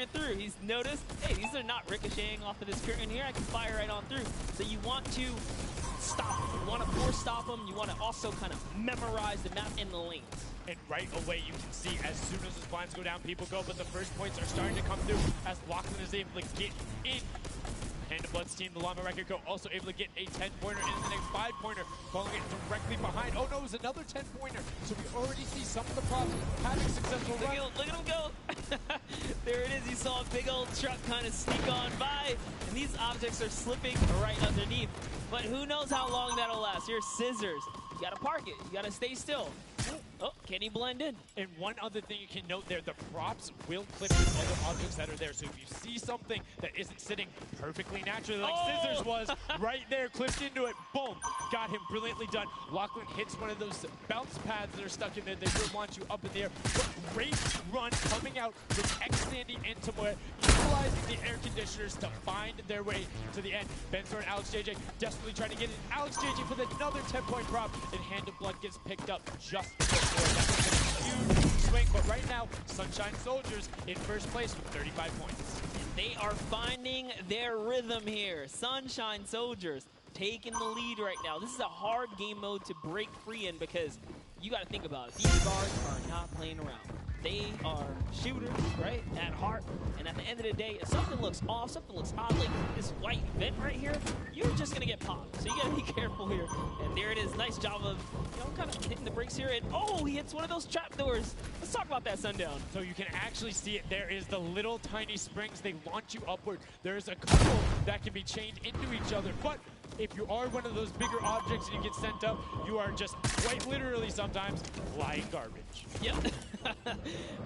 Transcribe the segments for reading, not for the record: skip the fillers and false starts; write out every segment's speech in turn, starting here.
coming through. He's noticed, hey, these are not ricocheting off of this curtain here. I can fire right on through. So you want to stop them. You want to force stop them. You want to also kind of memorize the map and the lanes. And right away, you can see as soon as the blinds go down, people go, but the first points are starting to come through as Lachlan is able to get in. Hand of Blood's team, the Llama Record Co. also able to get a 10-pointer and the next 5-pointer, falling it directly behind. Oh no, it was another 10-pointer. So we already see some of the props having successful runs. Look at him go. There it is. You saw a big old truck kind of sneak on by, and these objects are slipping right underneath. But who knows how long that'll last. Here's Scissors. You gotta park it. You gotta stay still. Oh, can he blend in? And one other thing you can note there, the props will clip with other objects that are there. So if you see something that isn't sitting perfectly naturally, like Scissors was, right there, clipped into it, boom, got him, brilliantly done. Lachlan hits one of those bounce pads that are stuck in there. They will launch you up in the air. Great run coming out from X-Sandy and Tomoya, utilizing the air conditioners to find their way to the end. Bensor and Alex JJ desperately trying to get it. Alex JJ with another 10-point prop, and Hand of Blood gets picked up just before. That's a huge swing, but right now, Sunshine Soldiers in first place with 35 points. And they are finding their rhythm here. Sunshine Soldiers taking the lead right now. This is a hard game mode to break free in because you got to think about it. These guards are not playing around. They are shooters, right, at heart. And at the end of the day, if something looks off, something looks odd, like this white vent right here, you're just going to get popped. So you got to be careful here. And there it is. Nice job of, kind of hitting the brakes here. And, oh, he hits one of those trap doors. Let's talk about that, Sundown. So you can actually see it. There is the little tiny springs. They launch you upward. There's a couple that can be chained into each other. But if you are one of those bigger objects and you get sent up, you are just quite literally sometimes flying garbage. Yep.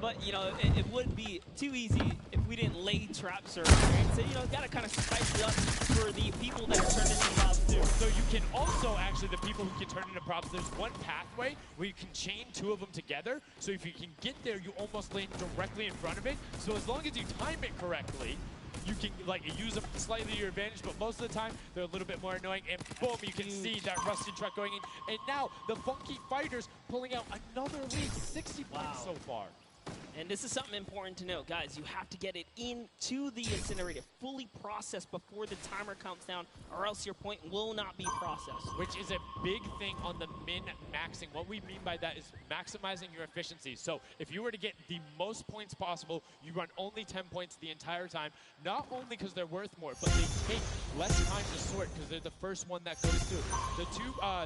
But, it would be too easy if we didn't lay traps or right? So, got to kind of spice it up for the people that are turning into props too. So you can also, actually, the people who can turn into props, there's one pathway where you can chain two of them together. So if you can get there, you almost land directly in front of it. So as long as you time it correctly, you can use them slightly to your advantage, but most of the time they're a little bit more annoying. And boom, you can see that rusted truck going in. And now the Funky Fighters pulling out another lead, 60 points so far. And this is something important to note, guys. You have to get it into the incinerator, fully processed before the timer counts down, or else your point will not be processed. Which is a big thing on the min-maxing. What we mean by that is maximizing your efficiency. So if you were to get the most points possible, you run only 10 points the entire time, not only because they're worth more, but they take less time to sort because they're the first one that goes through. The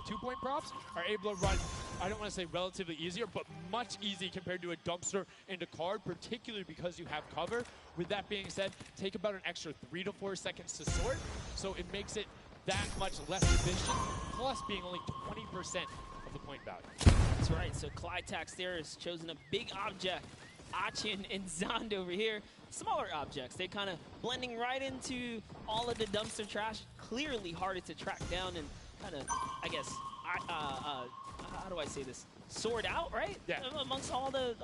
two-point props are able to run, I don't want to say relatively easier, but much easier compared to a dumpster and a card, particularly because you have cover. With that being said, take about an extra 3 to 4 seconds to sort, so it makes it that much less efficient, plus being only 20% of the point value. That's right, so Clytax there has chosen a big object. Achin and Zond over here, smaller objects. They're kind of blending right into all of the dumpster trash, clearly harder to track down and kind of, I guess, how do I say this? Sort out, right? Yeah. Amongst all the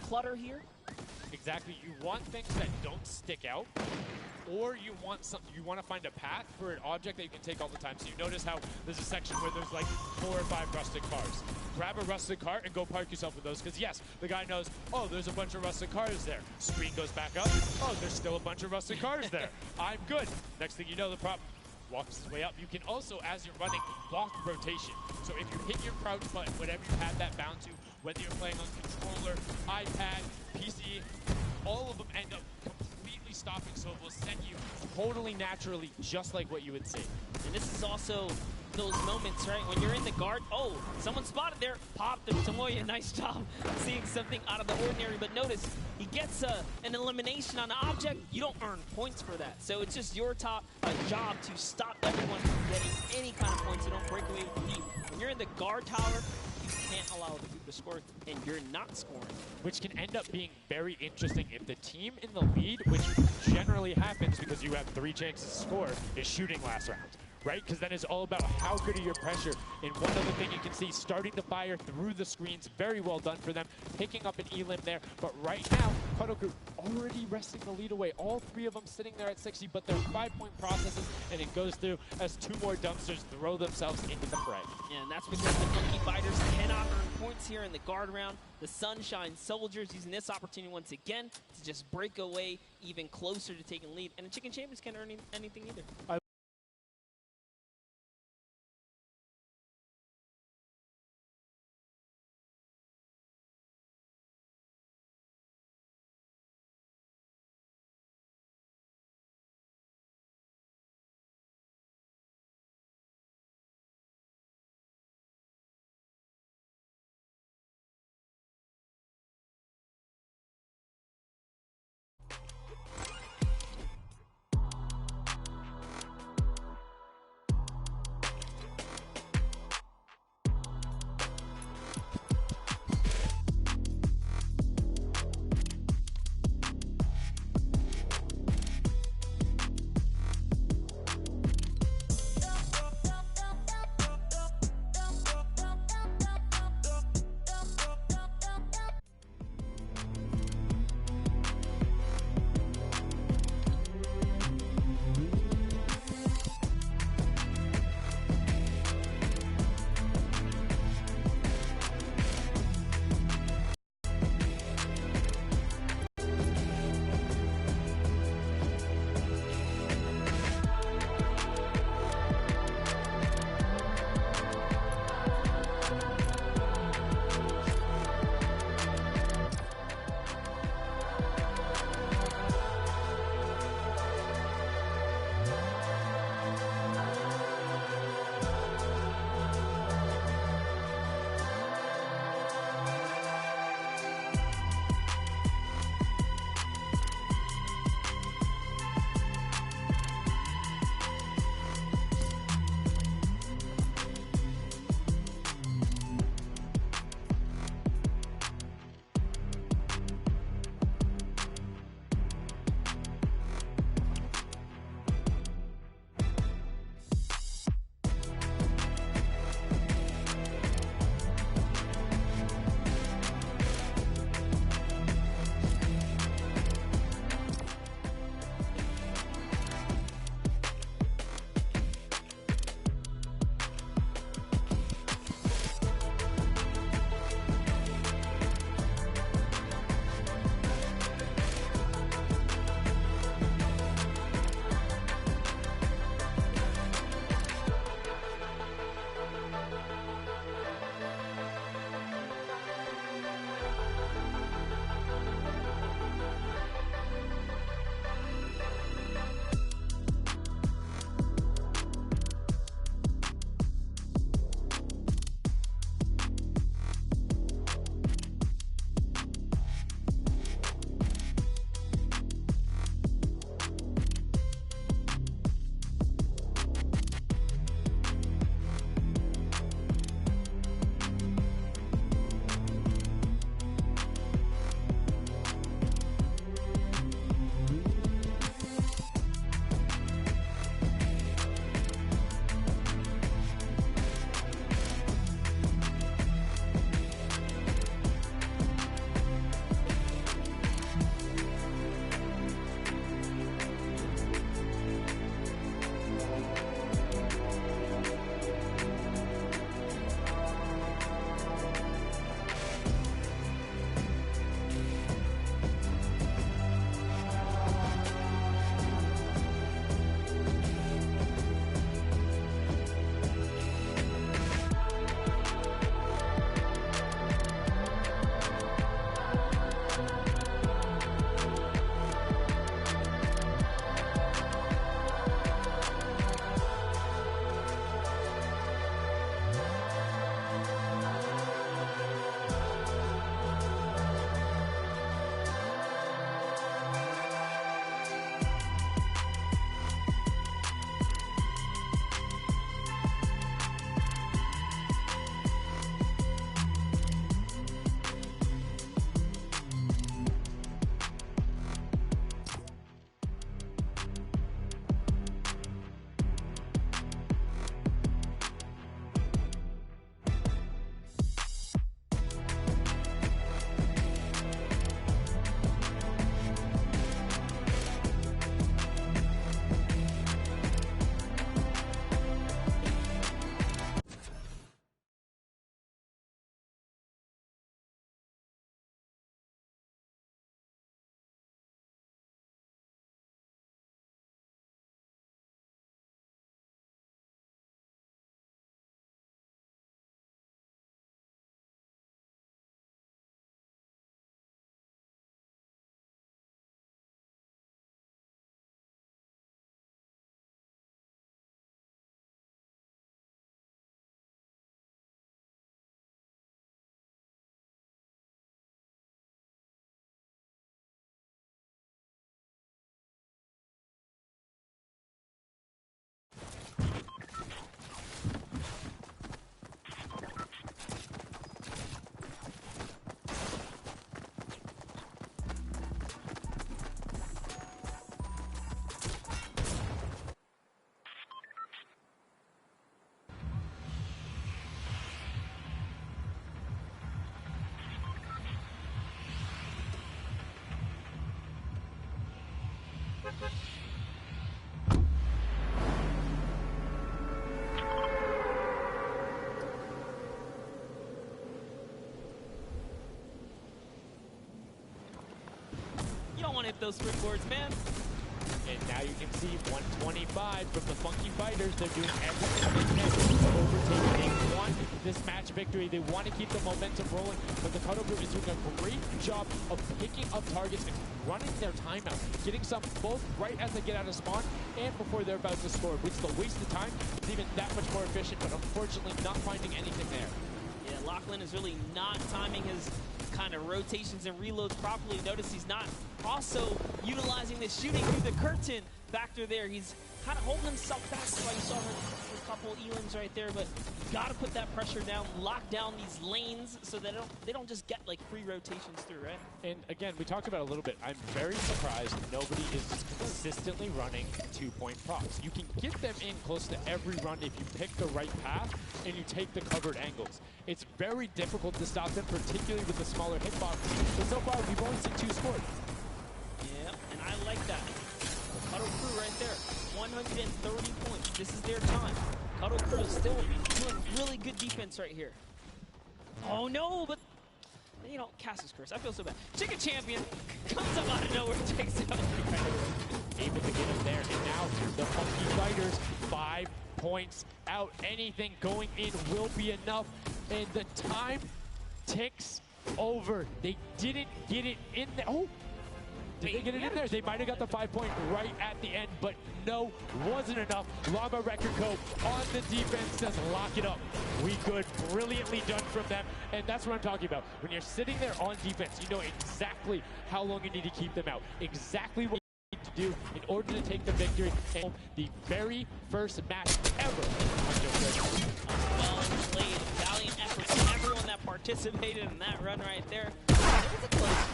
clutter here. Exactly. You want things that don't stick out, or you want to find a path for an object that you can take all the time. So you notice how there's a section where there's like 4 or 5 rusted cars. Grab a rusted car and go park yourself with those, because yes, the guy knows, oh, there's a bunch of rusted cars there. Screen goes back up. Oh, there's still a bunch of rusted cars there. I'm good. Next thing you know, the prop walks his way up. You can also, as you're running, block rotation. So if you hit your crouch button, whatever you have that bound to, whether you're playing on controller, iPad, PC, all of them end up completely stopping, so it will send you totally naturally, just like what you would see. And this is also those moments, right, when you're in the guard, oh, someone spotted there, popped them. Tomoya, nice job seeing something out of the ordinary, but notice he gets an elimination on the object. You don't earn points for that, so it's just your job to stop everyone from getting any kind of points, so don't break away with the lead. When you're in the guard tower, you can't allow the people to score, and you're not scoring. Which can end up being very interesting if the team in the lead, which generally happens because you have 3 chances to score, is shooting last round. right? Because then it's all about how good are your pressure. And one other thing you can see, starting to fire through the screens, very well done for them, picking up an elim there. But right now, Puddle Crew already wresting the lead away. All three of them sitting there at 60, but they're 5-point processes, and it goes through as two more dumpsters throw themselves into the fray. Yeah, and that's because the Funky Fighters cannot earn points here in the guard round. The Sunshine Soldiers using this opportunity once again to just break away even closer to taking lead. And the Chicken Champions can't earn anything either. You don't want to hit those springboards, man. And now you can see 125 from the Funky Fighters. They're doing everything they can to overtake. They want this match victory. They want to keep the momentum rolling. But the Cuddle Group is doing a great job of picking up targets and running their timeout, getting some both right as they get out of spawn and before they're about to score, which is a waste of time. It's even that much more efficient, but unfortunately not finding anything there. Yeah, Lachlan is really not timing his kind of rotations and reloads properly. Notice he's not also utilizing the shooting through the curtain factor there. He's kind of holding himself back. That's why you saw a couple Elans right there, but you got to put that pressure down, lock down these lanes so that they don't just get like free rotations through, right? And again, we talked about it a little bit. I'm very surprised nobody is consistently running 2-point props. You can get them in close to every run if you pick the right path and you take the covered angles. It's very difficult to stop them, particularly with the smaller hitbox. But so far, we've only seen 2 scored. Yeah, and I like that. The Cuddle Crew right there, 130 points. This is their time. Cuddle Crew is still doing really good defense right here. Oh no, but you know, Cass's curse. I feel so bad. Chicken Champion comes up out of nowhere, takes it out. Able to get him there, and now the Funky Fighters 5 points out. Anything going in will be enough, and the time ticks over. They didn't get it in there. Oh, did they get it in there? They might have got the 5-point right at the end, but no, wasn't enough. Llama Record Co. on the defense says lock it up. We good. Brilliantly done from them, and that's what I'm talking about. When you're sitting there on defense, you know exactly how long you need to keep them out, exactly what you need to do in order to take the victory. And the very first match ever. Well played, valiant effort from everyone that participated in that run right there. It was a close.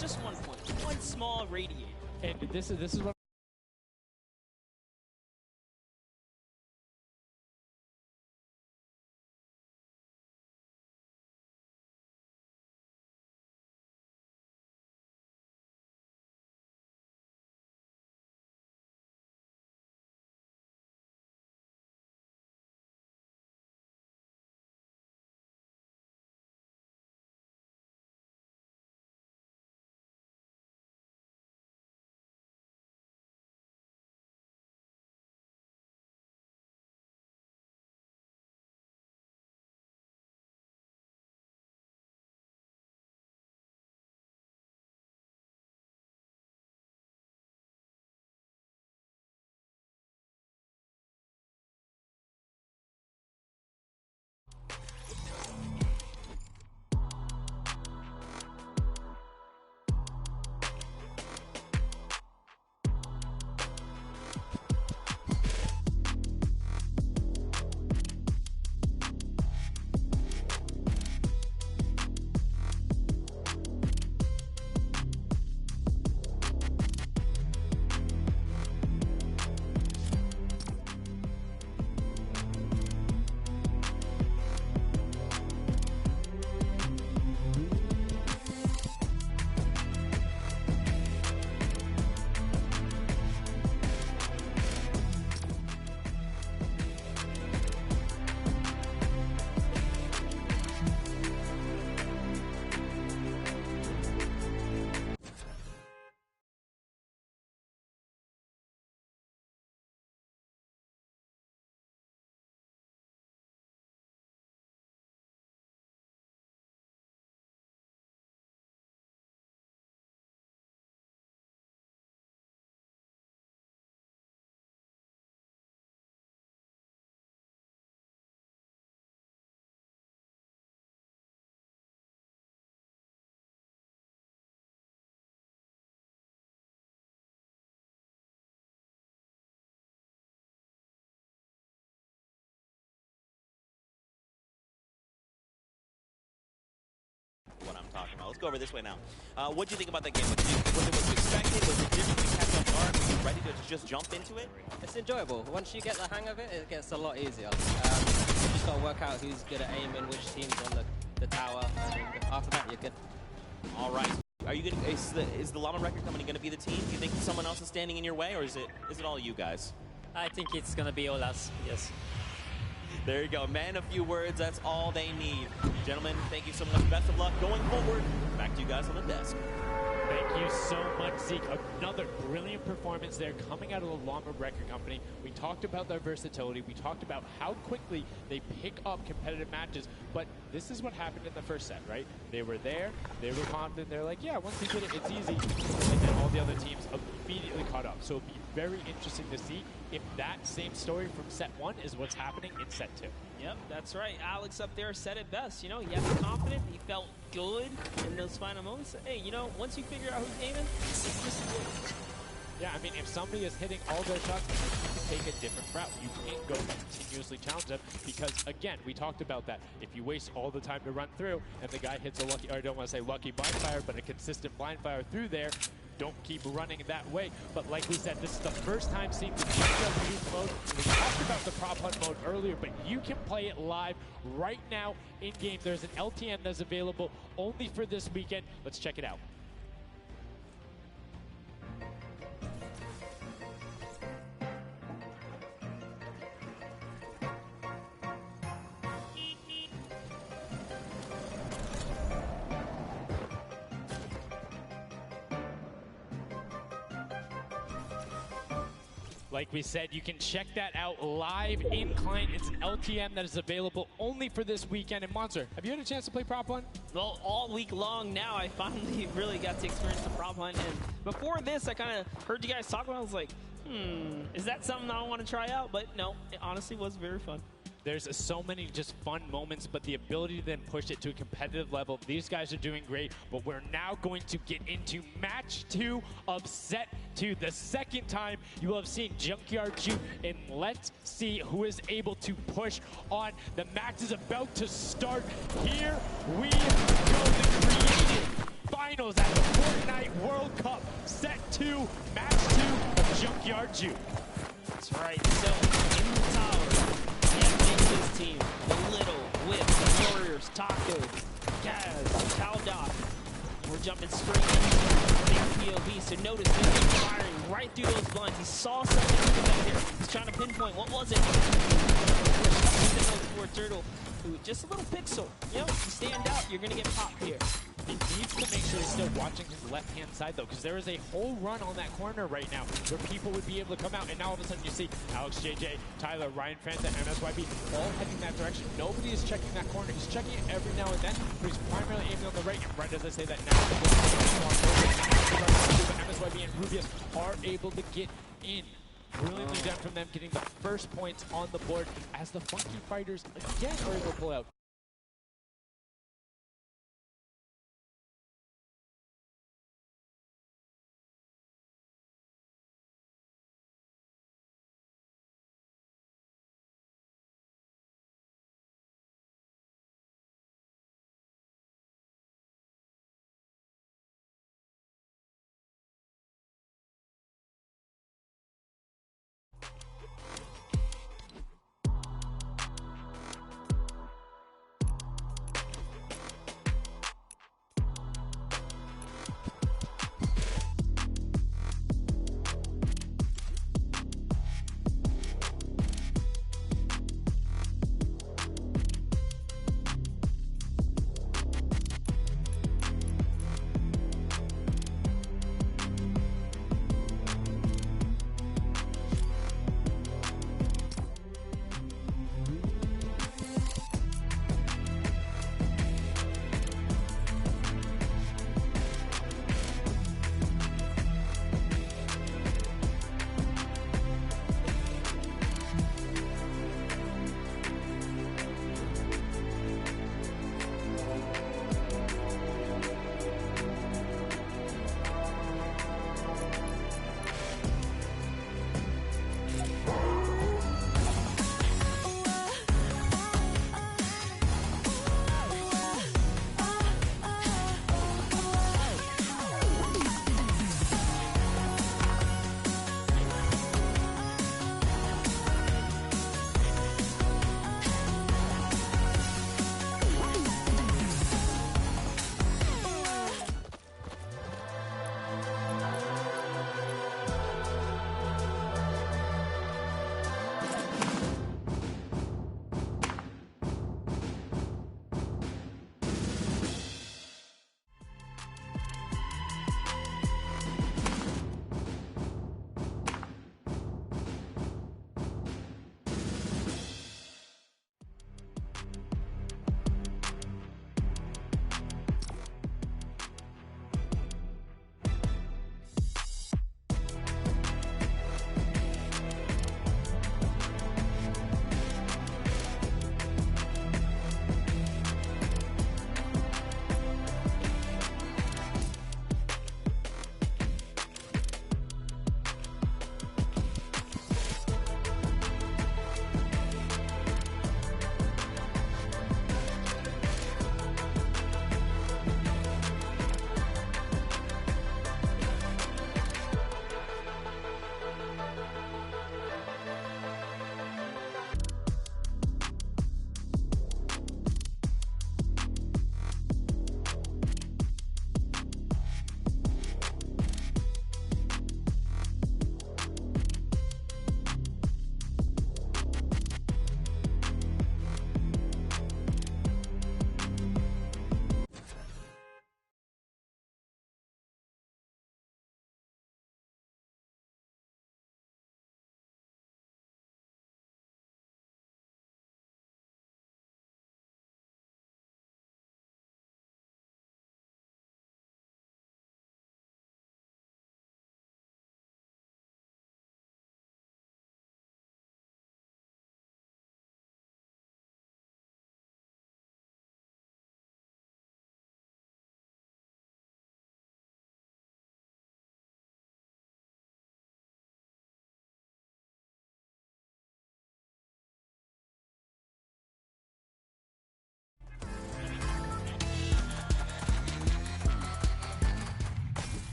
Just 1 point, one small radiator. And this is what. What I'm talking about. Let's go over this way now. What do you think about that game? Was it expected? Was it different to catch off guard? Were you ready to just jump into it? It's enjoyable. Once you get the hang of it, it gets a lot easier. You just got to work out who's good at aiming, which team's on the tower, and after that you're good. All right. Are you gonna? Is the Llama Record Company gonna be the team? Do you think someone else is standing in your way, or is it all you guys? I think it's gonna be all us, yes. There you go, man. A few words. That's all they need, gentlemen. Thank you so much. Best of luck going forward. Back to you guys on the desk. Thank you so much, Zeke. Another brilliant performance there coming out of the Llama Record Company. We talked about their versatility. We talked about how quickly they pick up competitive matches. But this is what happened in the first set, right? They were there. They were confident. They're like, yeah, once we get it, it's easy. And then all the other teams immediately caught up. So it'll be very interesting to see if that same story from set 1 is what's happening in set 2. Yep, that's right. Alex up there said it best. You know, he was confident. He felt good in those final moments. Hey, you know, once you figure out who's aiming, it's just good. Yeah, I mean, if somebody is hitting all their shots, you can take a different route. You can't go continuously challenge them because, again, we talked about that. If you waste all the time to run through and the guy hits a lucky, or I don't want to say lucky blind fire, but a consistent blind fire through there, don't keep running that way. But like we said, this is the first time seeing the GW mode. We talked about the prop hunt mode earlier, but you can play it live right now in-game. There's an LTM that's available only for this weekend. Let's check it out. Like we said, you can check that out live in client. It's an LTM that is available only for this weekend. And Monster, have you had a chance to play Prop Hunt? Well, all week long now, I finally really got to experience the prop hunt. And before this, I kind of heard you guys talk about it. I was like, is that something I want to try out? But no, it honestly was very fun. There's so many just fun moments, but the ability to then push it to a competitive level, these guys are doing great. But we're now going to get into match 2 of set 2. The second time you will have seen Junkyard Juke, and let's see who is able to push on. The match is about to start. Here we go, the creative finals at the Fortnite World Cup. Set 2, match 2 of Junkyard Juke. That's right. So in the tower, his team, the Little, Whip, the Warriors, Taco, Gaz, Taldoc. We're jumping straight into their POV. So notice he's firing right through those blinds. He saw something in the back there. He's trying to pinpoint. What was it? Turtle. Ooh, just a little pixel. You know, you stand out, you're going to get popped here. He needs to make sure he's still watching his left-hand side, though, because there is a whole run on that corner right now where people would be able to come out, and now all of a sudden you see Alex, JJ, Tyler, Ryan Franta, and MSYB all heading that direction. Nobody is checking that corner. He's checking it every now and then, but he's primarily aiming on the right. And right as I say that now, MSYB and Rubius are able to get in. Brilliantly done from them, getting the first points on the board as the Funky Fighters again are able to pull out.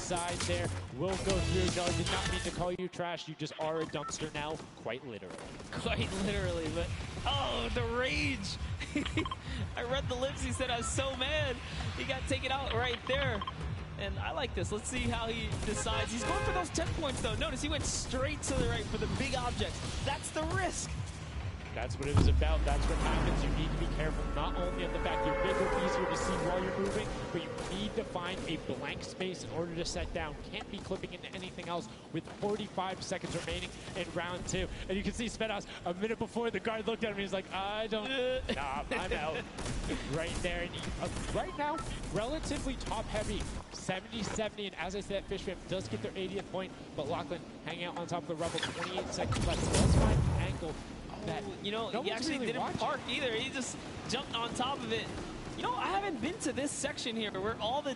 side there. Will go through. No, I did not mean to call you trash. You just are a dumpster now, quite literally. Quite literally, but oh, the rage. I read the lips. He said, I was so mad. He got taken out right there. And I like this. Let's see how he decides. He's going for those 10 points, though. Notice he went straight to the right for the big objects. That's the risk. That's what it was about. That's what happens. You need to be careful not only of the fact you're bigger, easier to see while you're moving, but you need to find a blank space in order to set down. Can't be clipping into anything else with 45 seconds remaining in round 2. And you can see Svetos a minute before the guard looked at him. He's like, I don't. Nah, I'm out. Right there. And right now, relatively top heavy. 70-70, and as I said, Fishfam does get their 80th point, but Lachlan hanging out on top of the rubble, 28 seconds left. Does find an angle that you know, he actually really didn't park either. He just jumped on top of it. You know, I haven't been to this section here where all the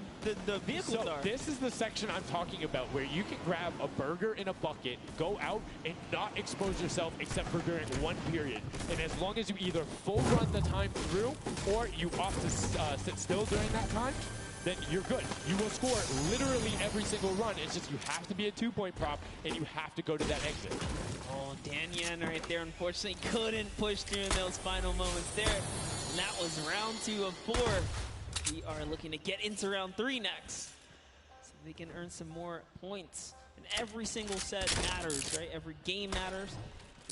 vehicles are. This is the section I'm talking about where you can grab a burger in a bucket, go out, and not expose yourself except for during one period. And as long as you either full run the time through or you opt to sit still during that time, then you're good. You will score literally every single run. It's just you have to be a 2-point prop, and you have to go to that exit. Oh, Danyan right there, unfortunately, couldn't push through in those final moments there. And that was round 2 of 4. We are looking to get into round 3 next, so they can earn some more points. And every single set matters, right? Every game matters,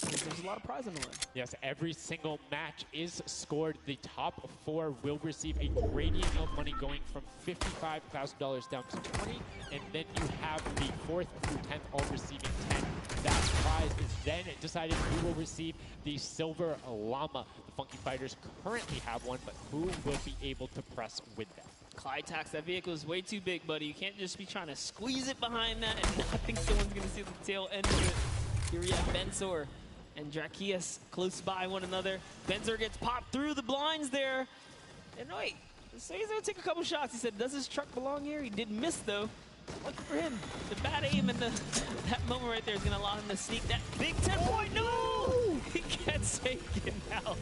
because there's a lot of prize on the line. Yes, every single match is scored. The top 4 will receive a gradient of money going from $55,000 down to 20, and then you have the 4th through 10th all receiving 10. That prize is then decided who will receive the silver llama. The Funky Fighters currently have one, but who will be able to press with them? Clyde tax, that vehicle is way too big, buddy. You can't just be trying to squeeze it behind that and not think someone's going to see the tail end of it. Here we have Bensor and Drakias close by one another. Bensor gets popped through the blinds there. And wait, so he's going to take a couple shots. He said, does this truck belong here? He did miss, though. Lucky for him. The bad aim and that moment right there is going to allow him to sneak that big 10-point. No! He gets taken out.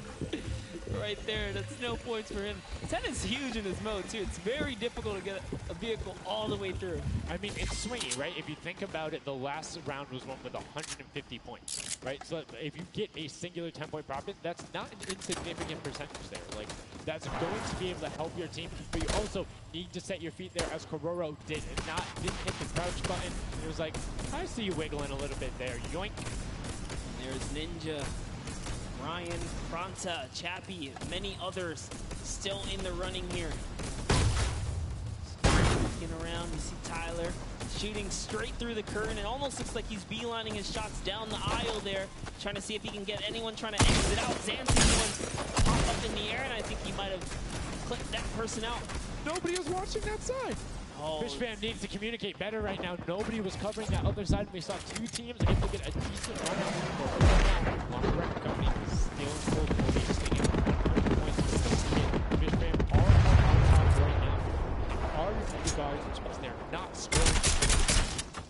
Right there, that's no points for him. 10 is huge in this mode, too. It's very difficult to get a vehicle all the way through. I mean, it's swingy, right? If you think about it, the last round was one with 150 points, right? So if you get a singular 10-point profit, that's not an insignificant percentage there. Like, that's going to be able to help your team, but you also need to set your feet there, as Kororo did, and didn't hit the crouch button. It was like, I see you wiggling a little bit there. Yoink. There's Ninja, Ryan, Fronta, Chappie, many others still in the running here. Looking around, you see Tyler shooting straight through the curtain. It almost looks like he's beelining his shots down the aisle there, trying to see if he can get anyone trying to exit out. Zancy's one pop up in the air, and I think he might have clipped that person out. Nobody was watching that side. Oh. Fishfam needs to communicate better right now. Nobody was covering that other side. We saw 2 teams able to get a decent run. But right now, Long Record Company is still in full lead, sitting at 100 points. Fishfam are on top right now. Are the guards, which means they're not scoring.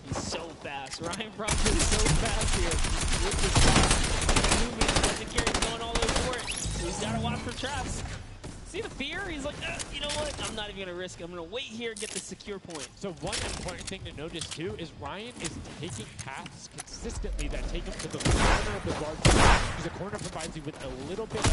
He's so fast. Ryan Fronta is so fast here. With the shot, moving, Legendary's going all over for it. He's got to watch for traps. See the fear? He's like, you know what? I'm not even going to risk it. I'm going to wait here and get the secure point. So one important thing to notice, too, is Ryan is taking paths consistently that take him to the corner of the guard. Because the corner provides you with a little bit of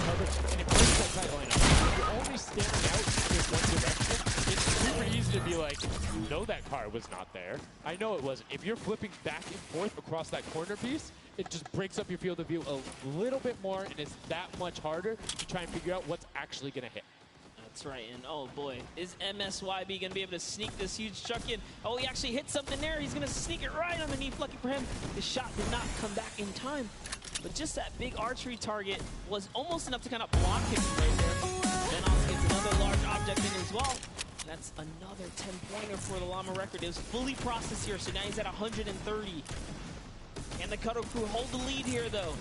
cover, and it breaks that side lineup. If you're only standing out in one direction, it's super easy to be like, you know that car was not there. I know it wasn't. If you're flipping back and forth across that corner piece, it just breaks up your field of view a little bit more, and it's that much harder to try and figure out what's actually going to hit. That's right, and oh boy, is MSYB going to be able to sneak this huge chuck in? Oh, he actually hit something there. He's going to sneak it right underneath. Lucky for him, the shot did not come back in time. But just that big archery target was almost enough to kind of block him right there. Then also gets another large object in as well. That's another 10-pointer for the Llama record. It was fully processed here, so now he's at 130. Can the Cuddle Crew hold the lead here, though?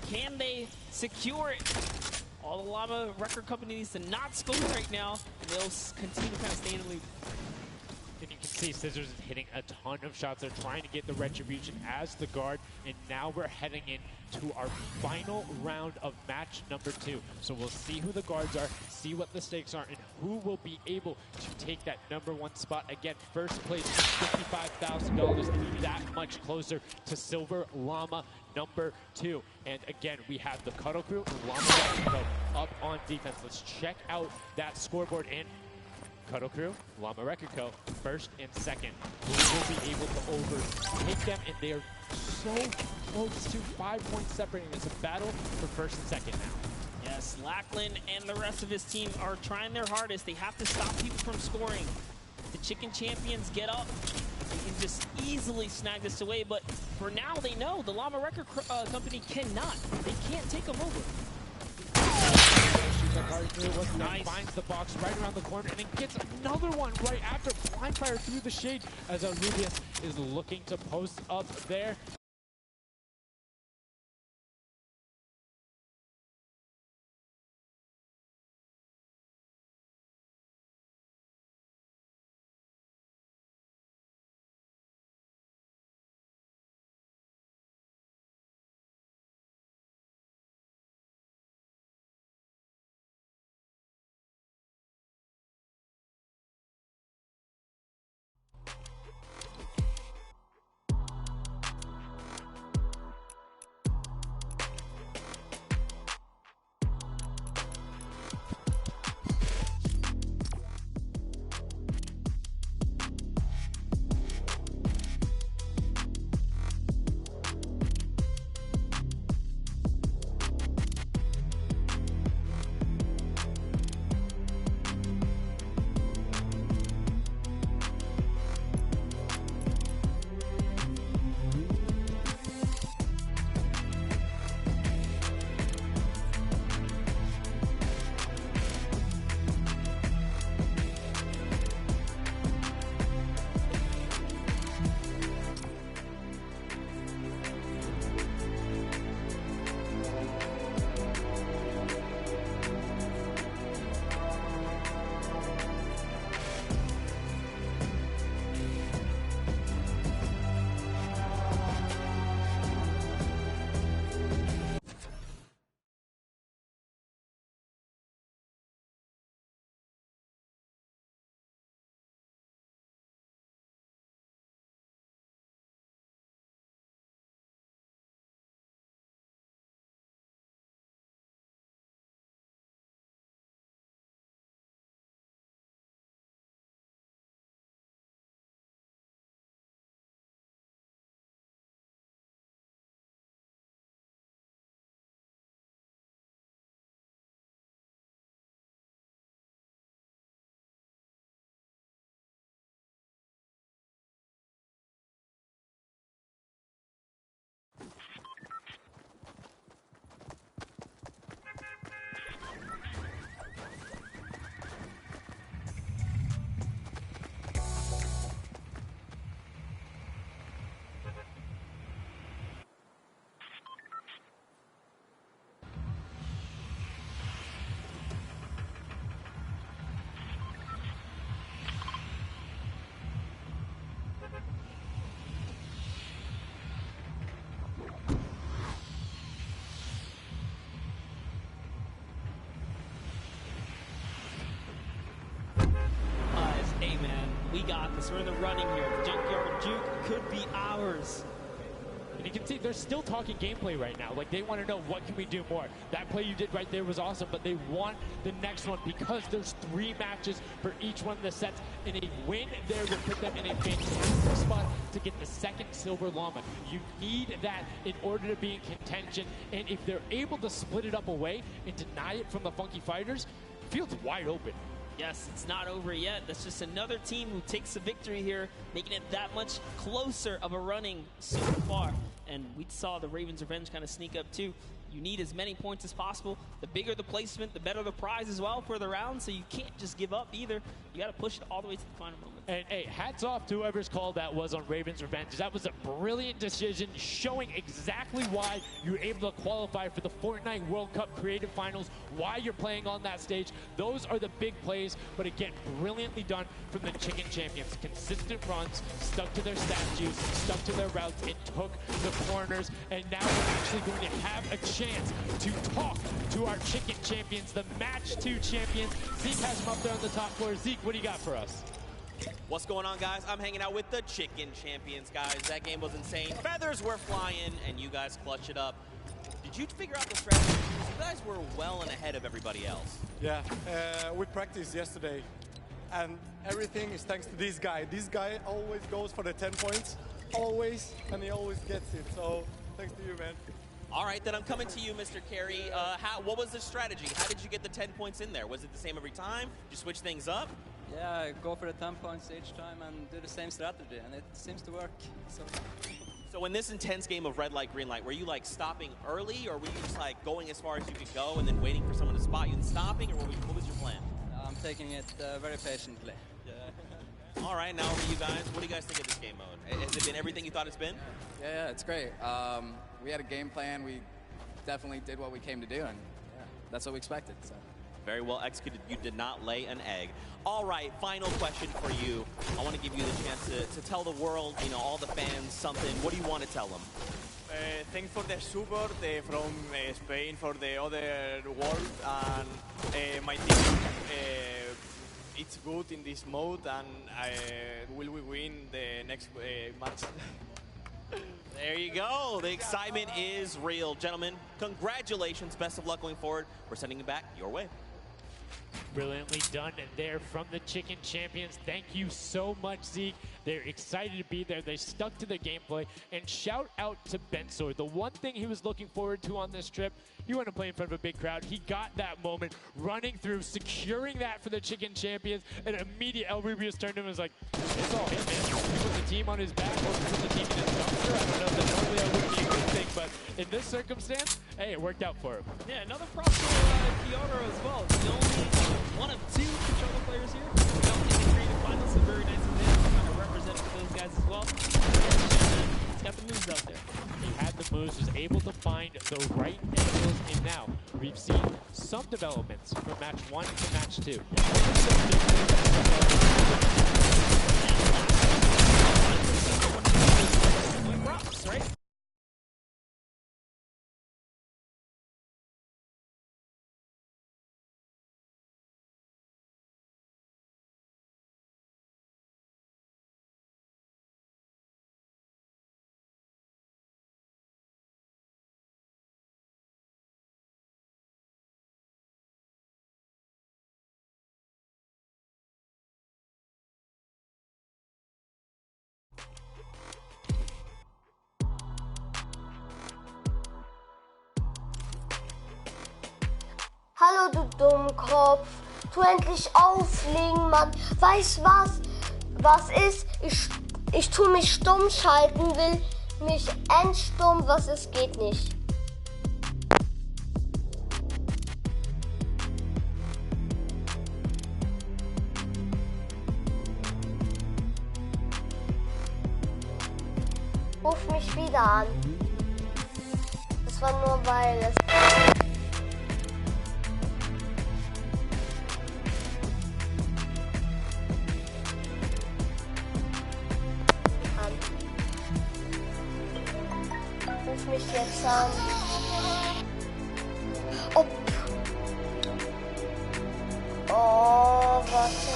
Can they secure it? All the Llama record company needs to not score right now, and they'll continue to kind of stay in the lead. And you can see Scissors is hitting a ton of shots. They're trying to get the retribution as the guard, and now we're heading into our final round of match number 2. So we'll see who the guards are, see what the stakes are, and who will be able to take that #1 spot. Again, first place, $55,000, that much closer to Silver Llama number 2. And again, we have the Cuddle Crew and Llama Record up on defense. Let's check out that scoreboard. And Cuddle Crew, Llama Record Co., first and second. We will be able to overtake them, and they are so close to 5 points separating. It's a battle for first and second now. Yes, Lackland and the rest of his team are trying their hardest. They have to stop people from scoring. The Chicken Champions get up. They can just easily snag this away, but for now they know the Llama Record Company cannot. They can't take them over. Nice. Finds the box right around the corner and then gets another one right after. Blind fire through the shade as Rubius is looking to post up there. We got this. We're in the running here. The Junkyard Juke could be ours. And you can see they're still talking gameplay right now. Like, they want to know, what can we do more? That play you did right there was awesome, but they want the next one because there's 3 matches for each one of the sets, and a win there will put them in a fantastic spot to get the second Silver Llama. You need that in order to be in contention, and if they're able to split it up away and deny it from the Funky Fighters, the field's wide open. Yes, it's not over yet. That's just another team who takes the victory here, making it that much closer of a running so far. And we saw the Ravens Revenge kind of sneak up too. You need as many points as possible. The bigger the placement, the better the prize as well for the round, so you can't just give up either. You got to push it all the way to the final moment. And hey, hats off to whoever's call that was on Raven's Revenge. That was a brilliant decision, showing exactly why you're able to qualify for the Fortnite World Cup Creative Finals, why you're playing on that stage. Those are the big plays, but again, brilliantly done from the Chicken Champions. Consistent runs, stuck to their statues, stuck to their routes, and took the corners. And now we're actually going to have a chance to talk to our Chicken Champions, the Match 2 champions. Zeke has them up there on the top floor. Zeke, what do you got for us? What's going on, guys? I'm hanging out with the Chicken Champions, guys. That game was insane. Feathers were flying, and you guys clutched it up. Did you figure out the strategy? Because you guys were well and ahead of everybody else. Yeah, we practiced yesterday, and everything is thanks to this guy. This guy always goes for the 10 points, always, and he always gets it. So thanks to you, man. All right, then I'm coming to you, Mr. Carey. What was the strategy? How did you get the 10 points in there? Was it the same every time? Did you switch things up? Yeah, go for the 10 points each time and do the same strategy, and it seems to work. So in this intense game of red light, green light, were you like stopping early, or were you just like going as far as you could go and then waiting for someone to spot you and stopping, or what was your plan? I'm taking it very patiently. All right, now for you guys, what do you guys think of this game mode? Has it been everything you thought it's been? Yeah, it's great. We had a game plan. We definitely did what we came to do, and yeah, that's what we expected. So. Very well executed. You did not lay an egg. All right, final question for you. I want to give you the chance to tell the world, you know, all the fans something. What do you want to tell them? Thanks for the support from Spain, for the other world, and my team, it's good in this mode, and will we win the next match? There you go. The excitement is real. Gentlemen, congratulations. Best of luck going forward. We're sending it back your way. Brilliantly done there from the Chicken Champions. Thank you so much, Zeke. They're excited to be there. They stuck to the gameplay. And shout out to Bensor. The one thing he was looking forward to on this trip, he wanted to play in front of a big crowd. He got that moment, running through, securing that for the Chicken Champions, and immediate El Rubius turned to him and was like, it's all him, man. He put the team on his back, or put the team in his dumpster. I don't know if that normally would be a good thing, but in this circumstance, hey, it worked out for him. Yeah, another prop for Kiara as well. The only one of two controller players here. Jumped in the creative finals, so very nice of him to kind of represent for those guys as well. He's got the moves out there. He had the moves, was able to find the right angles, and now we've seen some developments from match 1 to match 2. Props, right? Hallo du Dummkopf, tu endlich auflegen, Mann. Weißt was ist? Ich tu mich stumm schalten, will mich entstumm, was ist, geht nicht. Ruf mich wieder an. Das war nur weil es... Ruf mich jetzt an. Oh, warte.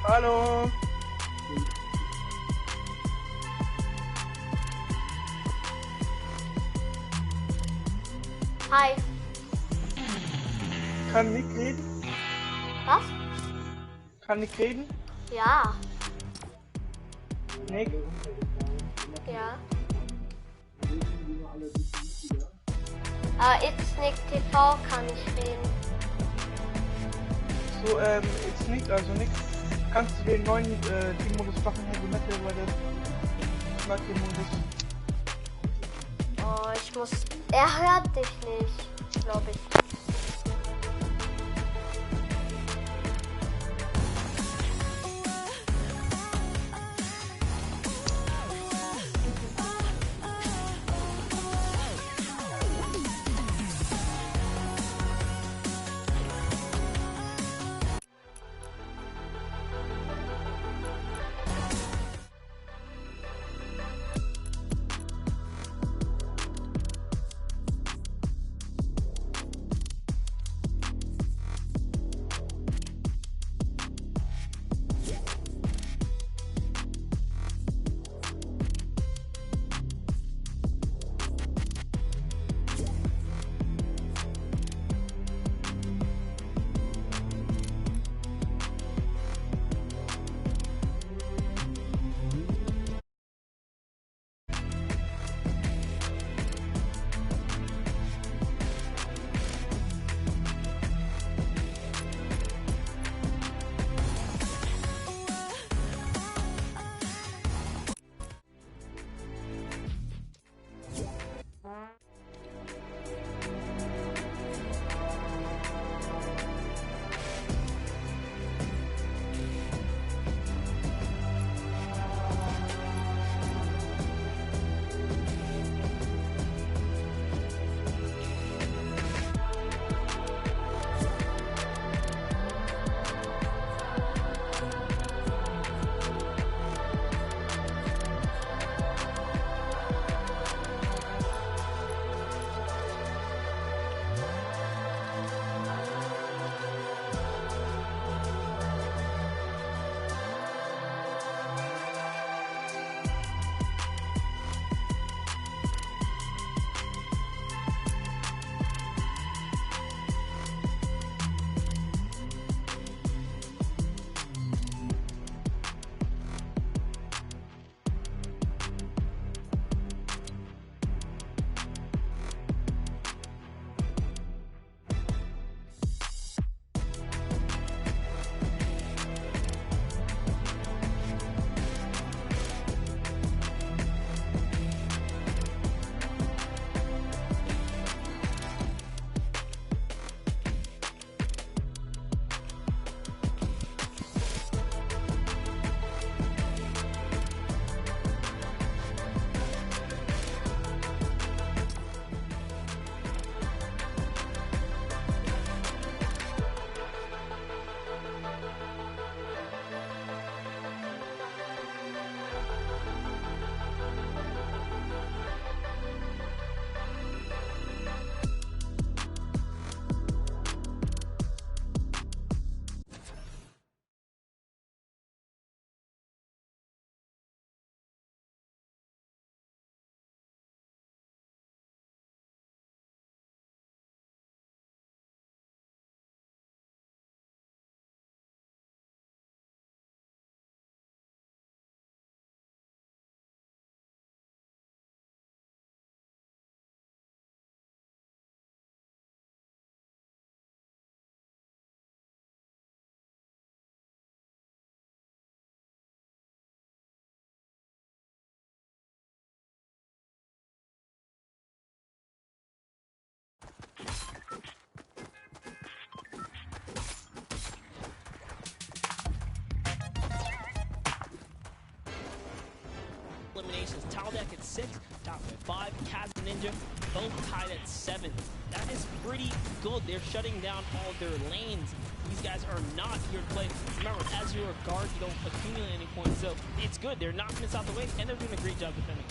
Hallo. Hi. Kann Nick reden? Was? Kann Nick reden? Ja. Nick? Ja. It's Nick TV kann ich reden. So, it's Nick, also Nick. Kannst du den neuen Teammodus machen, Heavy Metal, weil ich mag den Modus. Oh, ich muss... Er hört dich nicht, glaube ich. Eliminations. Taldeck at 6, top at 5, Kaz and Ninja both tied at 7. That is pretty good. They're shutting down all their lanes. These guys are not here to play. Remember, as you're a guard, you don't accumulate any points, so it's good. They're knocking us out the way, and they're doing a great job defending.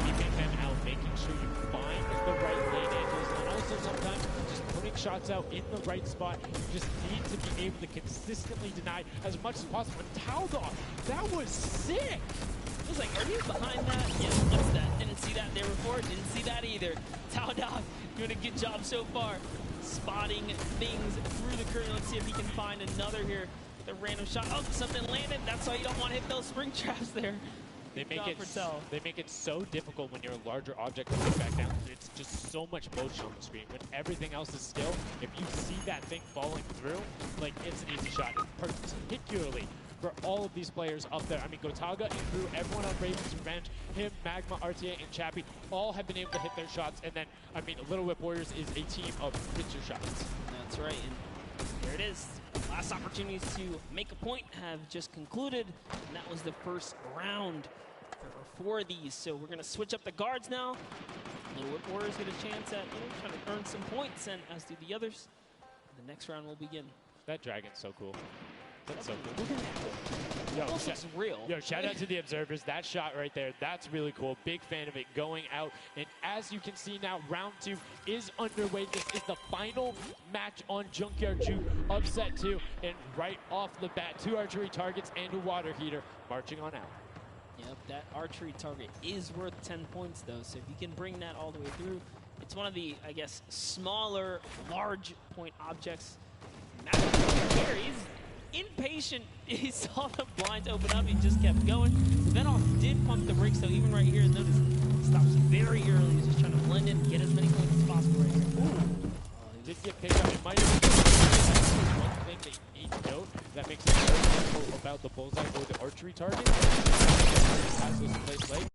Keeping them out, making sure you find the right lane angles, and also sometimes just putting shots shots out in the right spot. You just need to be able to consistently deny as much as possible. And Taldog, that was sick! I was like, are you behind that? Yeah, what's that? Didn't see that there before. Didn't see that either. Taldog doing a good job so far. Spotting things through the curtain. Let's see if he can find another here. The random shot. Oh, something landed. That's why you don't want to hit those spring traps there. They make it so difficult when you're a larger object to take back down. It's just so much motion on the screen. When everything else is still, if you see that thing falling through, like, it's an easy shot. Particularly for all of these players up there. I mean, Gotaga and Crew, everyone on Raven's Revenge, him, Magma, RTA, and Chappie, all have been able to hit their shots. And then, I mean, Little Whip Warriors is a team of pitcher shots. That's right. And there it is. Last opportunities to make a point have just concluded. And that was the first round for these. So we're going to switch up the guards now. Little Whip Warriors get a chance at trying to earn some points, and as do the others. The next round will begin. That dragon's so cool. That's so cool. Look at that. Almost looks real. Yo, shout out to the observers. That shot right there, that's really cool. Big fan of it going out. And as you can see now, round 2 is underway. This is the final match on Junkyard Juke of set 2. And right off the bat, 2 archery targets and a water heater marching on out. Yep, that archery target is worth 10 points, though. So if you can bring that all the way through, it's one of the, I guess, smaller, large point objects. There he's impatient. He saw the blinds open up. He just kept going. Venoff did pump the brakes, though. Even right here, notice stops very early. He's just trying to blend in, get as many points as possible right here. Ooh. He did get picked up. It might have been one thing that you need to note that makes it very difficult about the bullseye or the archery target. Pass goes to place late.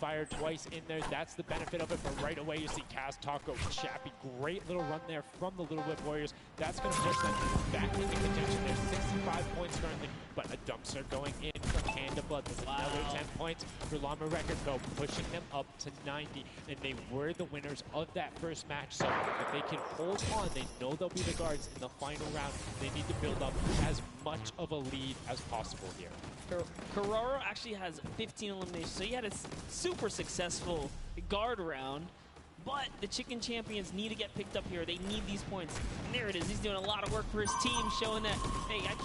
fire twice in there. That's the benefit of it, but right away you see Kaz, Taco, Chappie. Great little run there from the Little Whip Warriors. That's going to push them back into contention. There's 65 points currently, but a dumpster going in from Panda Blood. There's another 10 points for Llama Record, though, pushing them up to 90, and they were the winners of that first match. So if they can hold on, they know they'll be the guards in the final round. They need to build up as much of a lead as possible here. Carraro actually has 15 eliminations, so he had a super successful guard round. But the Chicken Champions need to get picked up here. They need these points. And there it is. He's doing a lot of work for his team, showing that, hey, I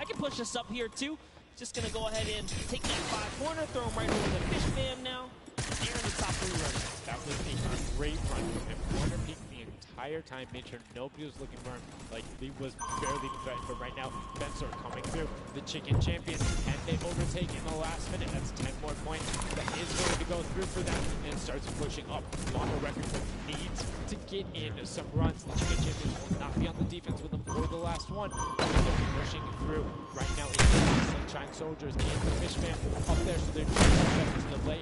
can push this up here too. Just gonna go ahead and take that 5-pointer, throw him right over the Fish Fam now. They're in the top 3 runners. That was a great run from him. Corner peek the entire time, made sure nobody was looking for him. Like, he was barely even threatened, but right now, Fencer coming through. The Chicken Champions, can they overtake in the last minute? That's 10 more points. That is going to go through for them, and it starts pushing up. Llama Record needs to get in some runs. The Chicken Champions will not be on the defense with them for the last one. They're pushing through. Right now, it's Sunshine Soldiers and the Fish Fam up there, so they're trying to the play.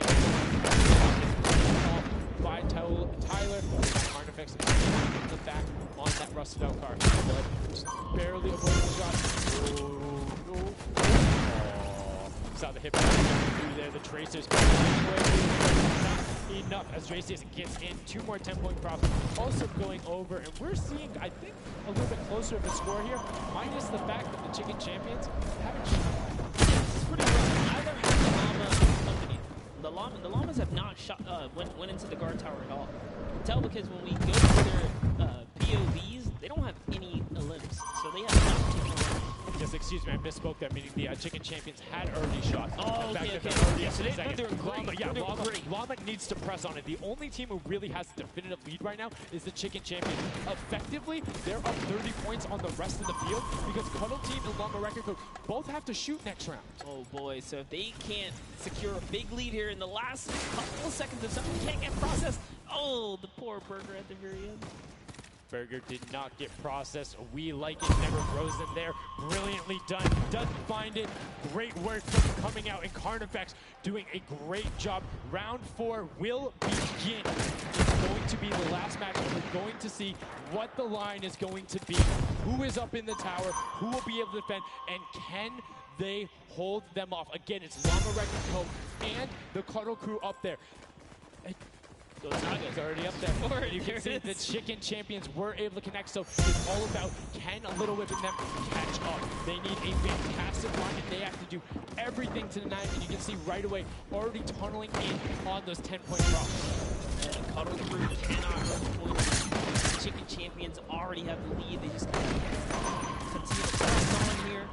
By Tyler, Carnifex in the back on that rusted out car. But just barely avoiding the shot. Oh. Saw the hip through there. The Tracers not enough as Traces gets in. 2 more 10-point props. Also going over, and we're seeing, I think, a little bit closer of a score here, minus the fact that the Chicken Champions haven't shot. It's pretty rough. Either has the Llamas have not shot, went into the guard tower at all. You can tell because when we go to their POVs, they don't have any elims, so they have not taken elims. Yes, excuse me, I misspoke there, meaning the Chicken Champions had already shot. Oh, okay. Yeah, So they're doing great. Llama needs to press on it. The only team who really has a definitive lead right now is the Chicken Champions. Effectively, they're up 30 points on the rest of the field because Cuddle Team and Llama Record Code both have to shoot next round. Oh boy, so if they can't secure a big lead here in the last couple of seconds of something can't get processed. Oh, the poor Burger at the very end. Burger did not get processed. We like it, never frozen there. Brilliantly done. Doesn't find it. Great work from coming out, and Carnifex doing a great job. Round 4 will begin. It's going to be the last match, and we're going to see what the line is going to be. Who is up in the tower? Who will be able to defend? And can they hold them off? Again, it's Llama Record Code and the Cuddle Crew up there. Gonzaga's already up there. You can see the Chicken Champions were able to connect, so it's all about can a Little Whip in them catch up. They need a fantastic run, and they have to do everything to deny it, and you can see right away already tunneling in on those 10-point drops. And Cuddle Crew cannot run the points. The Chicken Champions already have the lead. They just continue to press on here.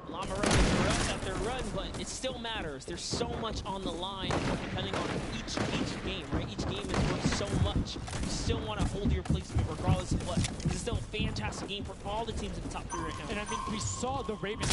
Llama Record runs after run, but it still matters. There's so much on the line depending on each game, right? Each game is worth so much. You still want to hold your placement regardless of what. It's still a fantastic game for all the teams in the top 3 right now. And I mean, we saw the Ravens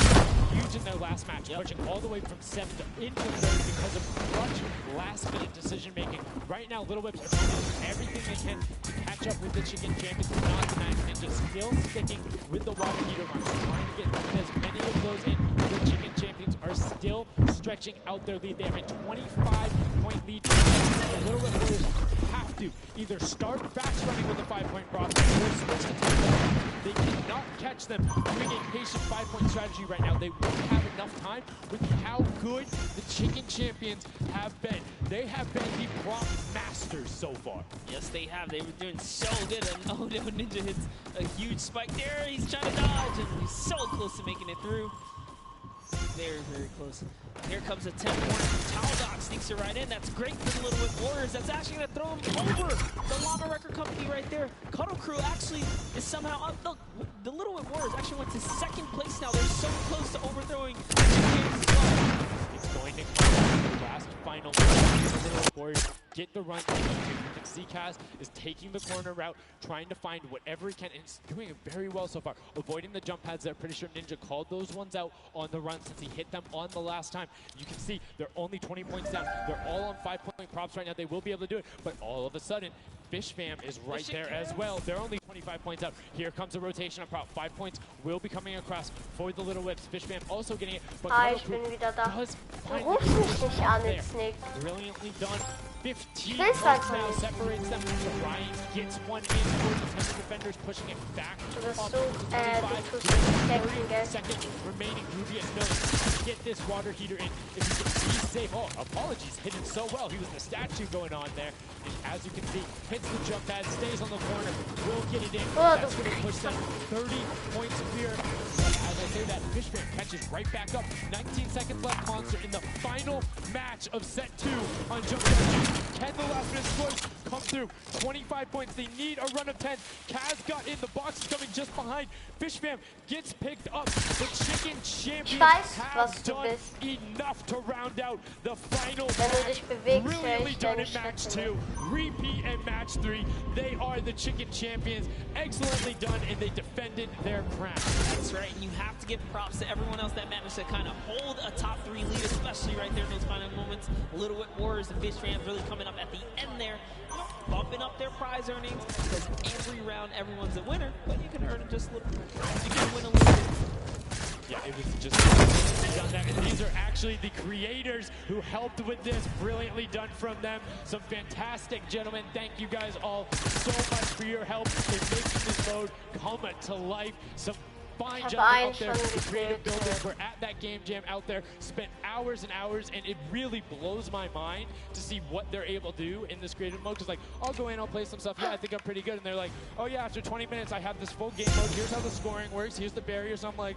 huge in their last match, pushing all the way from 7th into 3rd because of clutch last-minute decision-making. Right now, Little Whips are trying to do everything they can to catch up with the Chicken Champions, not denying, and just still sticking with the water heater runs, trying to get as many of those in. The Chicken Champions are still stretching out their lead. They have a 25-point lead. The Little Whip Warriors have to either start fast running with a 5-point prop or switch to 10-point. They cannot catch them doing a patient 5-point strategy right now. They won't have enough time with how good the Chicken Champions have been. They have been the prop masters so far. Yes, they have. They were doing so good. And oh no, Ninja hits a huge spike there. He's trying to dodge, and he's so close to making it through. Very, very close. Here comes a 10-pointer from Taldock, sneaks it right in. That's great for the Little Whip Warriors. That's actually going to throw him over the Llama Record Company right there. Cuddle Crew actually is somehow up. Look, the Little Whip Warriors actually went to 2nd place now. They're so close to overthrowing the Chickens as well. It's going to come to the last final. The Little Whip Warriors get the run. You can see Kaz is taking the corner route, trying to find whatever he can, and he's doing it very well so far. Avoiding the jump pads there. Pretty sure Ninja called those ones out on the run since he hit them on the last time. You can see they're only 20 points down. They're all on 5-point props right now. They will be able to do it, but all of a sudden, Fish Fam is right there as well. They're only 25 points out. Here comes a rotation of prop. 5 points will be coming across for the Little Whips. Fish Fam also getting it, but Ich bin wieder da. does find Ruf mich nicht an, jetzt nicht. brilliantly done. 15 Will's points einfach now nicht. separates them. Ryan gets one in for the Thunder defenders, pushing it back Du bist up so, to 25. du tust nicht denken, 30 gell? seconds remaining. Rubius knows how to get this water heater in. If he can be safe. Oh, apologies. Hit it so well. He was the statue going on there. And as you can see, hits the jump pad, stays on the corner, will get it in. Oh, That's going to push them 30 points clear. But as I say that, Fishman catches right back up. 19 seconds left, Monster, in the final match of set 2 on jump pad. Can the last minute scores come through? 25 points. They need a run of 10. Kaz got in. The box is coming just behind. Fishfam gets picked up. The chicken champions weiß, have was du done bist. enough to round out the final Wenn du match. dich bewegst, höre Brilliantly ich done deine in match Schritte. 2. Repeat in match 3. They are the chicken champions. Excellently done, and they defended their crown. That's right, and you have to give props to everyone else that managed to kind of hold a top 3 lead, especially right there in those final moments. Little Whip Warriors and Fish Fans really coming up at the end there, you know, bumping up their prize earnings, because every round everyone's a winner, but you can earn just a little bit. You can win a little bit. Yeah, it was just done that. And these are actually the creators who helped with this. Brilliantly done from them. Some fantastic gentlemen. Thank you guys all so much for your help in making this mode come to life. Some fine Ich habe gentlemen einen out there, schon the creative gekillt. builders were at that game jam out there, spent hours and hours, and it really blows my mind to see what they're able to do in this creative mode. Because like, I'll go in, I'll play some stuff, yeah, I think I'm pretty good, and they're like, oh yeah, after 20 minutes I have this full game mode, here's how the scoring works, here's the barriers. I'm like,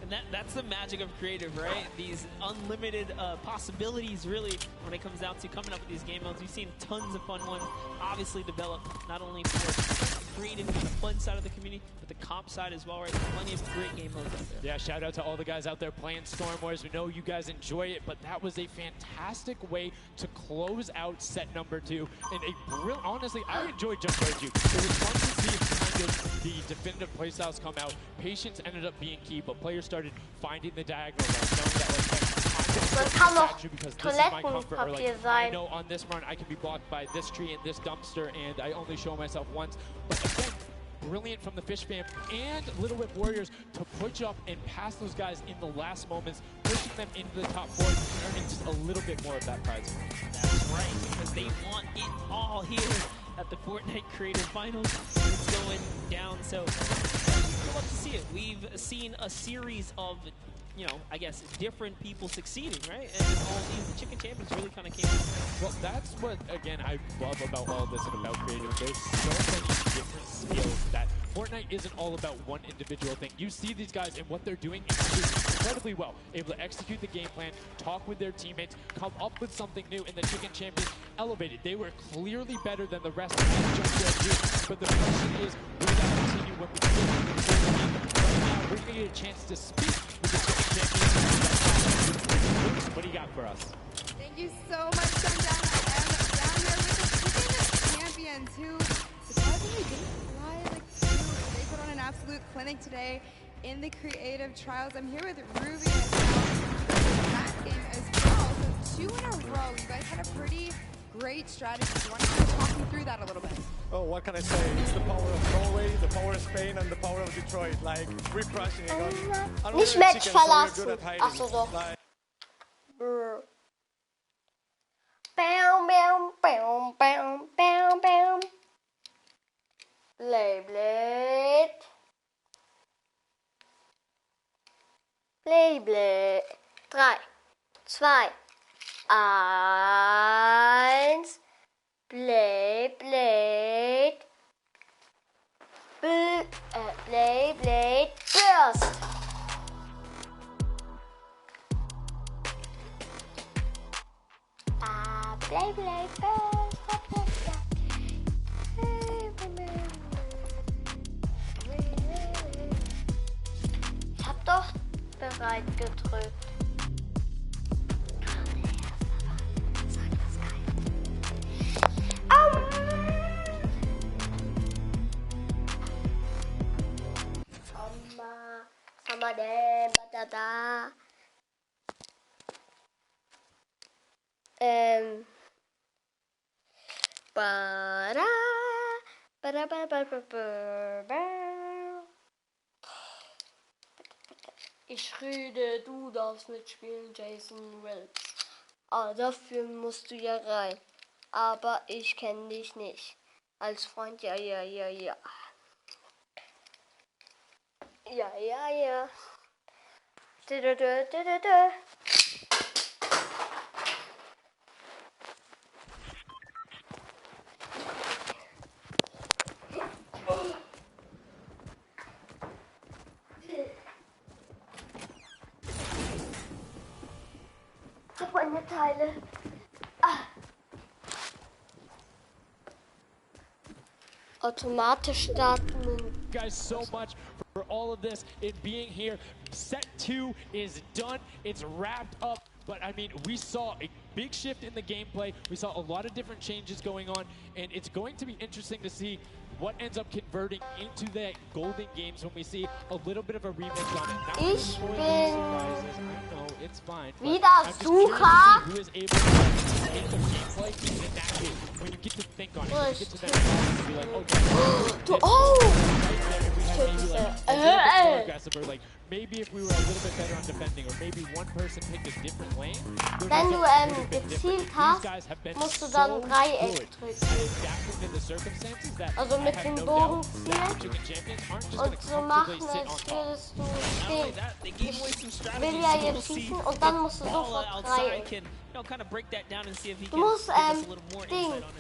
And that's the magic of creative, right? These unlimited possibilities, really, when it comes down to coming up with these game modes. We've seen tons of fun ones, obviously developed not only for creative kind of fun side of the community, but the comp side as well, right? Plenty of great game modes out there. yeah, shout out to all the guys out there playing Storm Wars. We know you guys enjoy it, but that was a fantastic way to close out set number 2. And a real, honestly, I enjoyed Jump Road Juke. It was fun to see kind of the definitive playstyles come out. Patience ended up being key, but players started finding the diagonal route, knowing that like, Man kann noch because this is my comfort, or Toilettenpapier like, I sein. know on this run I can be blocked by this tree and this dumpster, and I only show myself once. But again, brilliant from the Fish Fam and Little Whip Warriors to push up and pass those guys in the last moments, pushing them into the top 4 and earning just a little bit more of that prize. That's right, because they want it all here at the Fortnite Creative Finals. It's going down, so we'll love to see it. We've seen a series of, you know, I guess different people succeeding, right? And all these chicken champions really kind of came out. Well, that's what, again, I love about all this and about creative. There's so many different skills that Fortnite isn't all about one individual thing. You see these guys and what they're doing incredibly well. Able to execute the game plan, talk with their teammates, come up with something new, and the chicken champions elevated. They were clearly better than the rest of the Jump Road Juke. But the question is, will that continue when we get to the full game? Right now, we're going to get a chance to speak with the chicken champions. Luke, what do you got for us? Thank you so much, Sundown. I am down here with the chicken champions who surprisingly didn't fly like two. They put on an absolute clinic today in the creative trials. I'm here with Ruby as well. Last game as well. So 2 in a row. You guys had a pretty great strategy. Do you want to kind of talk me through that a little bit? Oh, what can I say? It's the power of Norway, the power of Spain, and the power of Detroit. Like, we're crushing it. Nicht Match verlassen. Achso, doch. Like, Brr. Bam, bam, bam, bam, bam, bam. Beyblade. Beyblade. 3, 2, 1. Beyblade. Beyblade Burst. Beyblade Burst. Ich hab doch bereit gedrückt. Sama dem batata. Bara. Bara, bara, bara, bara. Ich rede, du darfst nicht spielen, Jason Wells. Ah, dafür musst du ja rein. aber ich kenne dich nicht. Als Freund, ja. Ja. Ja. Ich hab meine Teile. Automatisch starten. Guys, so much for all of this, it being here. Set 2 is done. It's wrapped up. But, I mean, we saw a big shift in the gameplay. We saw a lot of different changes going on. And it's going to be interesting to see what ends up converting into the golden games when we see a little bit of a remix on it. Not Ich really bin surprises. I know, it's fine. But wieder I'm just curious to Sucher. see who is able to make the gameplay in that game. When you get to think on it, when you get to that and be like, okay, aggressive, or like maybe if we were a little bit better on defending, or maybe one person picked a different lane. Wenn du gezielt hast, musst du dann Dreieck drücken. Also mit dem Bogen zielen und so machen, als würdest du stehen. Ich will ja jetzt schießen und dann musst du sofort Dreieck. Du musst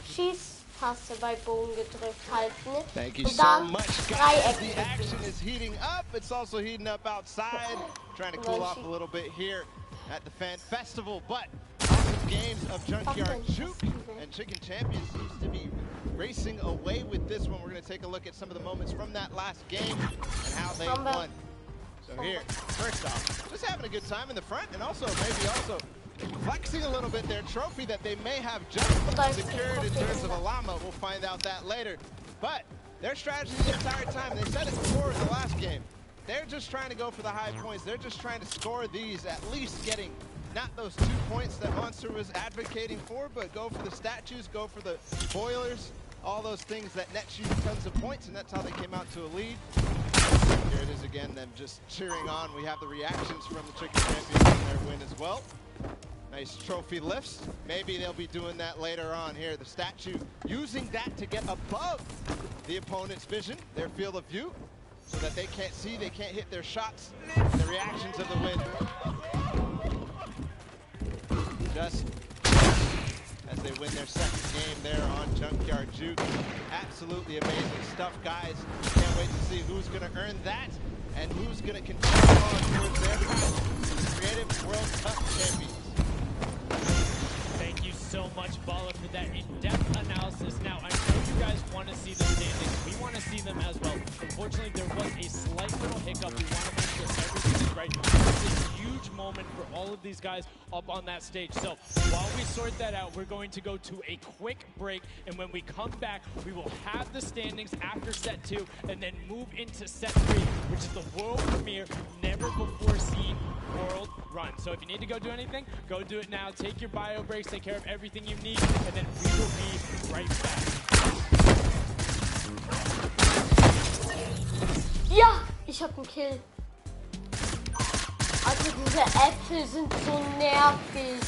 Schießtaste bei Bogen gedrückt halten. Thank you und so dann much, Dreieck guys. The action is heating up. It's also heating up outside. Trying to cool off a little bit here at the Fan Festival, but awesome games of Junkyard Juke and Chicken Champions seems to be racing away with this one. We're going to take a look at some of the moments from that last game and how they won. So here, first off, just having a good time in the front, and also maybe also flexing a little bit their trophy that they may have just secured in terms of a llama. We'll find out that later. But their strategy the entire time, they said it before in the last game, they're just trying to go for the high points. They're just trying to score these, at least getting not those 2 points that Monster was advocating for, but go for the statues, go for the boilers, all those things that net you tons of points, and that's how they came out to a lead. Here it is again, them just cheering on. We have the reactions from the Chicken Champions in their win as well. Nice trophy lifts. Maybe they'll be doing that later on here. The statue using that to get above the opponent's vision, their field of view, so that they can't see, they can't hit their shots. The reactions of the win. Just as they win their second game there on Junkyard Juke. Absolutely amazing stuff, guys. Can't wait to see who's going to earn that and who's going to continue on towards their path to the Creative World Cup champions. Thank you so much, Bala, for that in-depth analysis. Now, I know you guys want to see the standings. We want to see them as well. Unfortunately, there was a slight little hiccup. We want to make sure everything is right. It's a huge moment for all of these guys up on that stage. So while we sort that out, we're going to go to a quick break. And when we come back, we will have the standings after set 2 and then move into set 3, which is the world premiere, never before seen world run. So if you need to go do anything, go do it now. Take your bio breaks, take care of everything you need, and then we will be right back. Ja, ich hab einen Kill. Also diese Äpfel sind so nervig.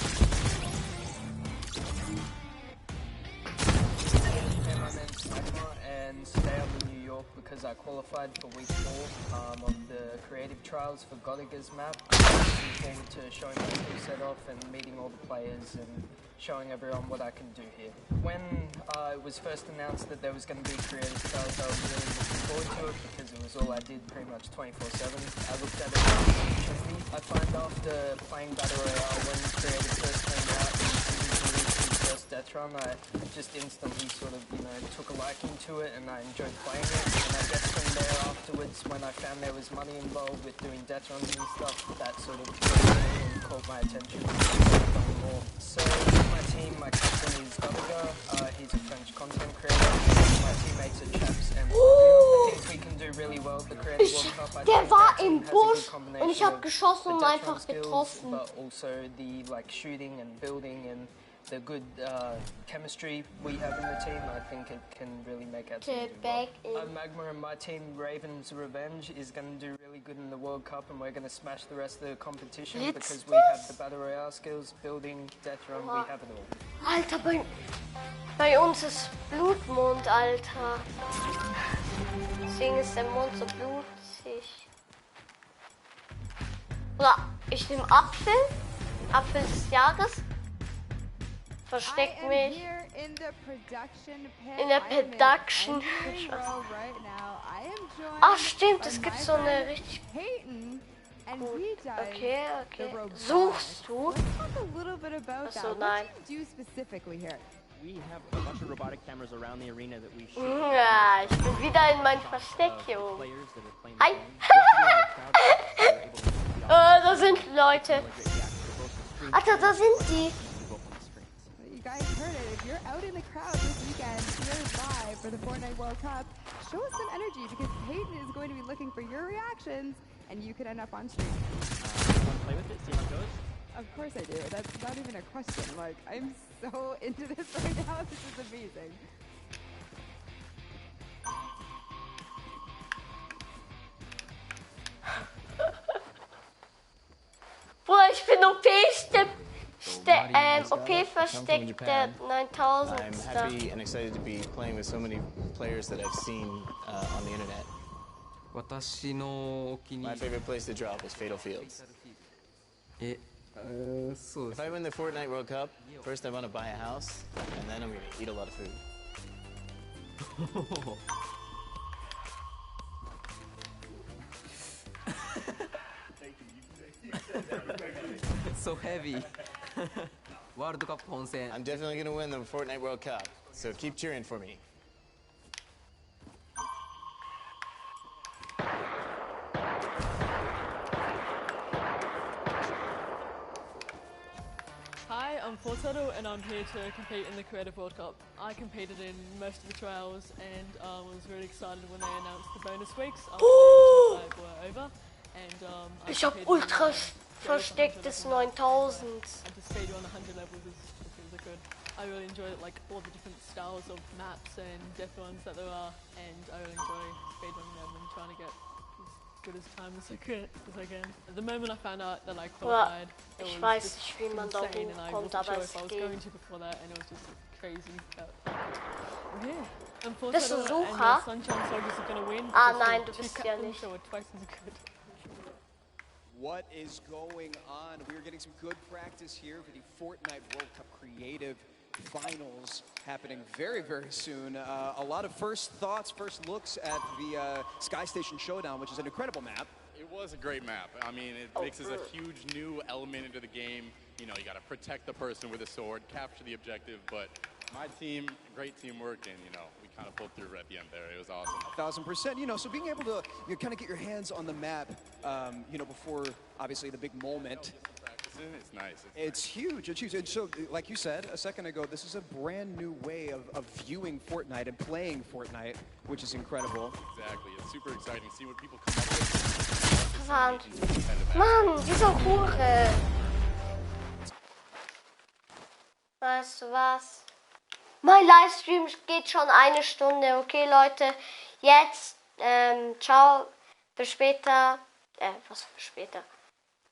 And today I'm in New York because I qualified for week 4 of the creative trials for Godiga's map. I'm looking forward to showing my skill set off and meeting all the players and showing everyone what I can do here. When it was first announced that there was going to be creative trials, I was really looking forward to it because it was all I did pretty much 24/7. I looked at it as an opportunity. I find after playing Battle Royale when creative first came out Death Run, I just instantly sort of, took a liking to it and I enjoyed playing it. And I guess from there afterwards, when I found there was money involved with doing Death Runs and stuff, that sort of caught my attention more. So my team, my captain is Godiga. He's a French content creator. My teammates are Chaps and I think we can do really well at the Creative World Cup. Der war im Busch und ich habe geschossen und einfach getroffen. But also the shooting and building and the good chemistry we have in the team, I think it can really make our team do back well. Magma and my team, Raven's Revenge, is going to do really good in the World Cup, and we're going to smash the rest of the competition because we have the Battle Royale skills, building, death run, we have it all. Alter, bei uns ist Blutmond, Alter. Deswegen ist der Mond so blutig. Oder ich nehme Apfel. Apfel des Jahres. Versteck mich in der Production. Ach stimmt, es gibt so eine richtig... Okay, okay. Suchst du? Achso, nein. We have a bunch of robotic cameras around the arena that we shoot. Ja, ich bin wieder in mein Versteck hier oben. Hi! Da sind Leute. Alter, da sind die. You guys heard it. If you're out in the crowd this weekend, here live for the Fortnite World Cup, show us some energy because Peyton is going to be looking for your reactions and you could end up on stream. Want to play with it? See how it goes? Of course I do. That's not even a question. Like, I'm so into this right now. This is amazing. Bruder, ich bin OP versteckt der 9000. I'm happy and excited to be playing with so many players that I've seen on the internet. My favorite place to drop is Fatal Fields. If I win the Fortnite World Cup, first I want to buy a house, and then I'm going to eat a lot of food. It's so heavy. World Cup 本戦. I'm definitely going to win the Fortnite World Cup, so keep cheering for me. Hi, I'm Fortnite and I'm here to compete in the Creative World Cup. I competed in most of the trials and was really excited when they announced the bonus weeks after the 5 were over. And ich hab ultra verstecktes 9000. And to speed run 100 levels is really good. I really enjoyed like all the different styles of maps and death runs that there are, and I really enjoy speedrunning them and trying to get as good as time as I can. The moment I found out that I qualified, it was just insane, and I wasn't sure if I was going to before that, and it was just crazy. But we're here. And Fortnite and the Sunshine Soldiers are going to win. Nein, du bist ja nicht. So we're twice as good. What is going on? We're getting some good practice here for the Fortnite World Cup Creative Finals happening very, very soon. A lot of first thoughts, first looks at the Sky Station Showdown, which is an incredible map. It was a great map. I mean, it mixes a huge new element into the game. You know, you got to protect the person with a sword, capture the objective, but my team, great teamwork, and, you know, we kind of pulled through at the end there. It was awesome. 1000%. You know, so being able to kind of get your hands on the map, you know, before, obviously, the big moment. It's nice. It's huge. It's huge. And so, like you said a second ago, this is a brand new way of viewing Fortnite and playing Fortnite, which is incredible. Exactly. It's super exciting. See what people come up with. Mann, diese Hure. Weißt du was? Mein Livestream geht schon 1 Stunde. Okay, Leute. Jetzt, ciao. Bis später. Was für später?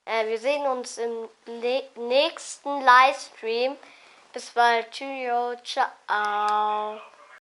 Wir sehen uns im nächsten Livestream. Bis bald. Tschüss. Ciao.